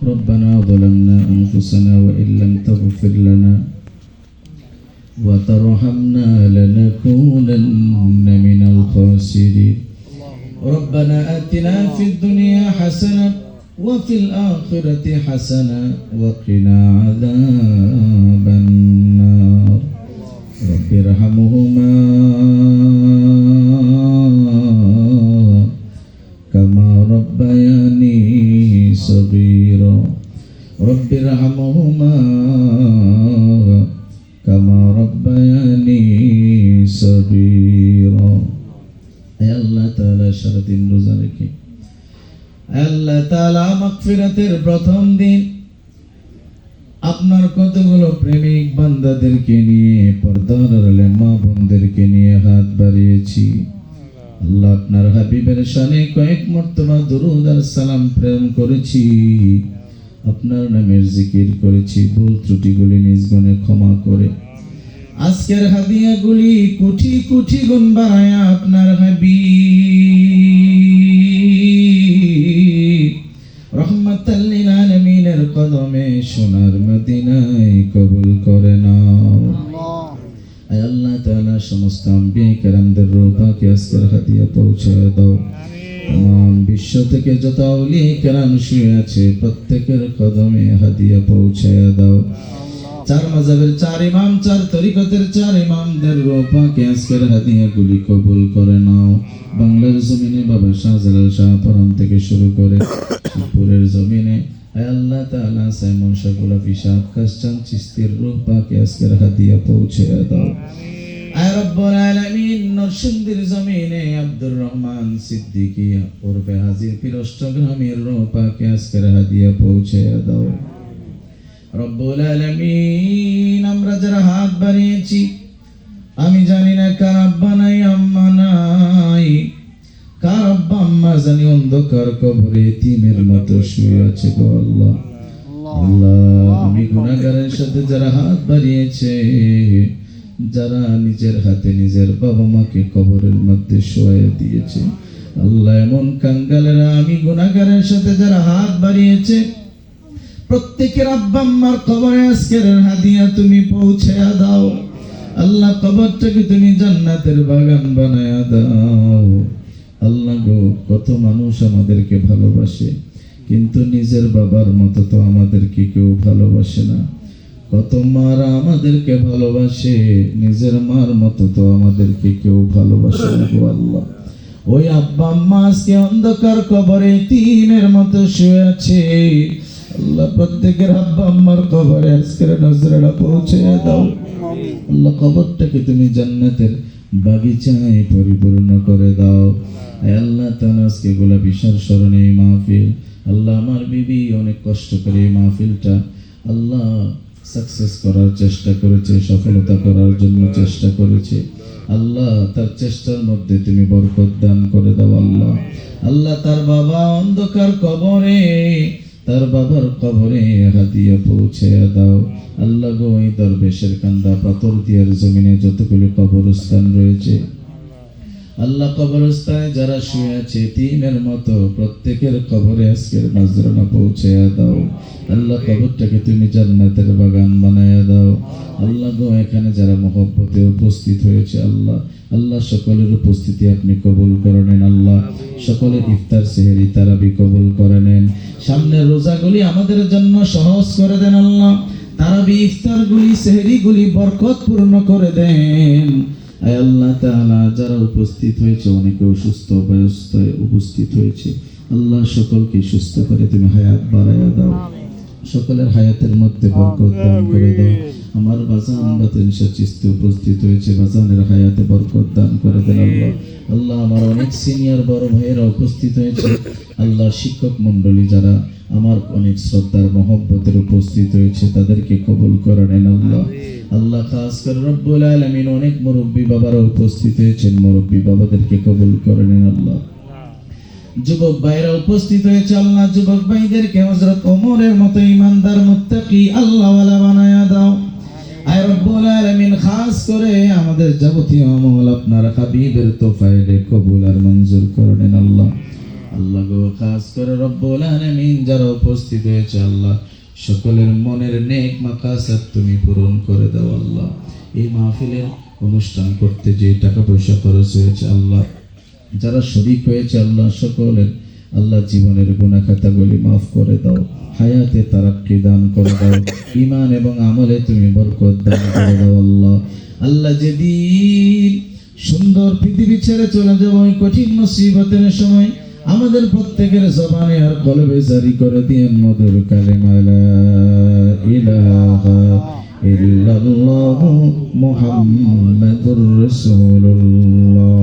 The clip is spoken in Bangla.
ربنا ظلمنا أنفسنا وإن لم تغفر لنا وترحمنا لنكونن من الخاسرين ربنا آتنا في الدنيا حسنة وفي الآخرة حسنة وقنا عذاب النار رب ارحمهما كما ربياني صغيرا رب ارحمهما كما ربياني صغيرا আল্লাহ তাআলা সারাদিন রোজা রেখে আল্লাহ তাআলা মাগফিরাতের প্রথম দিন আপনার কতগুলো প্রেমিক বান্দাদেরকে নিয়ে পর্দার আড়ালে মা বোনদেরকে নিয়ে হাত বাড়িয়েছি আল্লাহ আপনার হাবিবের শানে কয়েক মর্তবা দুরূদ আর সালাম প্রেরণ করেছি আপনার নামের জিকির করেছি ভুল ত্রুটিগুলি নিজ গুণে ক্ষমা করে আজকের হাদিয়াগুলি কোটি কোটি গুণ বাড়ায়া আপনার হাবিব রহমাতাল লিল আলামিনের কদমে সোনার মদিনায় কবুল করে নাও আয় আল্লাহ তাআলা সমস্ত আম্বিয়া কেরামদের রূহকে আজকের হাদিয়া পৌঁছে দাও तमाम বিশ্ব থেকে যত আউলিয়া কেরাম শুয়ে আছে প্রত্যেকের কদমে হাদিয়া পৌঁছে দাও চার মাযহাবের চার ইমাম চার তরিকতের চার ইমামদের রূহকে আজকের হাদিয়াগুলি কবুল করে নাও বাংলার জমিনে বাবা শাহজালাল শাহ পরান থেকে শুরু করে পুরের জমিনে আয় আল্লাহ তাআলা সাইমন শাকুলা ফিশা কাশচান চিস্তির রূহকে আজকের হাদিয়া পৌঁছে দাও আয় রব্বুল আলামিন নরসিংদীর জমিনে আব্দুর রহমান সিদ্দিকী ওরফে হাজী পীর অষ্টগ্রামের রূহকে আজকের হাদিয়া পৌঁছে দাও রব্বুল আলামিন আমরা যারা হাত বাড়িয়েছি আমি জানি না কার আব্বা নাই আম্মা নাই কার আব্বা আম্মা জানি অন্ধকার কবরে এতিমের মতো শুয়ে আছে গো আল্লাহ আল্লাহ আমি গুনাহগারের সাথে যারা হাত বাড়িয়েছে যারা নিজের হাতে নিজের বাবা মাকে কবরের মধ্যে শোয়া দিয়েছে আল্লাহ এমন কাঙ্গালেরা আমি গুনাহগারের সাথে যারা হাত বাড়িয়েছে প্রত্যেকের আব্বা আম্মার কবরে আজকের হাদিয়া তুমি পৌঁছে দাও আল্লাহ কবরটাকে তুমি জান্নাতের বাগান বানায়া দাও আল্লাহ গো কত মানুষ আমাদেরকে ভালোবাসে কিন্তু নিজের বাবার মতো তো আমাদেরকে কেউ ভালোবাসে না কত মারা আমাদেরকে ভালোবাসে নিজের মার মতো তো আমাদেরকে কেউ ভালোবাসে না গো আল্লাহ ওই আব্বা আম্মা আজকে অন্ধকার কবরে এতিমের মতো শুয়ে আছে আল্লাহ প্রত্যেকের আব্বা আম্মার কবরে আজকের নজরটা পৌঁছে দাও আল্লাহ কবরটাকে তুমি জান্নাতের বাগিচায় পরিপূর্ণ করে দাও আল্লাহ তাআলা আজকে গোলাপী শাহর স্মরণে এই মাহফিল আল্লাহ আমার বিবি অনেক কষ্ট করে এই মাহফিলটা আল্লাহ সাকসেস করার চেষ্টা করেছে সফলতা করার জন্য চেষ্টা করেছে আল্লাহ তার চেষ্টার মধ্যে তুমি বরকত দান করে দাও আল্লাহ আল্লাহ তার বাবা অন্ধকার কবরে তার বাবার কবরে হাদিয়া পৌঁছে দাও আল্লাহ গো এই দরবেশের কান্দা পাথর দিয়ার জমিনে যতগুলো কবরস্থান রয়েছে আল্লাহ কবরস্থানে যারা শুয়ে আছে এতিমের মতো প্রত্যেকের কবরে আজকের নজরানা পৌঁছে দাও আল্লাহ কবরটাকে তুমি জান্নাতের বাগান বানায়া দাও আল্লাহ গো এখানে যারা মহব্বতে উপস্থিত হয়েছে আল্লাহ আল্লাহ সকলের উপস্থিতি আপনি কবুল করে নেন আল্লাহ সকলের ইফতার সেহরি তারাবি কবুল করে নেন সামনের রোজাগুলি আমাদের জন্য সহজ করে দেন আল্লাহ তারাবি ইফতারগুলি সেহরিগুলি বরকতপূর্ণ করে দেন আয় আল্লাহ তাআলা যারা উপস্থিত হয়েছে অনেকে অসুস্থ অবস্থায় উপস্থিত হয়েছে আল্লাহ সকলকে সুস্থ করে তুমি হায়াত বাড়ায়া দাও সকলের হায়াতের মধ্যে বরকত দান করে দাও আমার বাজান বাতিল চিস্তি উপস্থিত হয়েছে বাজানের হায়াতে বরকত দান করে দেন আল্লাহ আল্লাহ আমার অনেক সিনিয়র বড় ভাইয়েরা উপস্থিত হয়েছে আল্লাহ শিক্ষক মণ্ডলী যারা আমার অনেক শ্রদ্ধার মহব্বতের উপস্থিত হয়েছে তাদেরকে কবুল করে নেন আল্লাহ আল্লাহ খাস করে রব্বুল আলামিন অনেক মুরব্বী বাবারা উপস্থিত হয়েছেন মুরব্বী বাবাদেরকে কবুল করে নেন আল্লাহ যুবক ভাইরা উপস্থিত হয়েছে আল্লাহ যুবক ভাইদেরকে হযরত ওমরের মতো ঈমানদার মুত্তাকি আল্লাহওয়ালা বানায়া দাও আয় রব্বুল আলামিন খাস করে আমাদের যাবতীয় আমল আপনার হাবিবের তোফায়েলে কবুল আর মঞ্জুর করে নেন আল্লাহ আল্লাহ গো, খাস করে রব্বুল আলামিন যারা উপস্থিত হয়েছে আল্লাহ, সকলের মনের নেক মাকাসাদ তুমি পূরণ করে দাও আল্লাহ। এই মাহফিলের অনুষ্ঠান করতে যে টাকা পয়সা খরচ হয়েছে আল্লাহ, যারা শরীক হয়েছে আল্লাহ, সকলের আল্লাহ জীবনের গুনাহ খাতাগুলি মাফ করে দাও, হায়াতে তারাক্কি দান করে দাও, ঈমান এবং আমলে তুমি বরকত দান করে দাও আল্লাহ। আল্লাহ যেদিন সুন্দর পৃথিবী ছেড়ে চলে যাবো, ওই কঠিন মুসিবতের সময় আমাদের প্রত্যেকের জবানে আর কলবে জারি করে দিয়েন মধুর কালেমা লা ইলাহা ইল্লাল্লাহু মুহাম্মাদুর রাসূলুল্লাহ।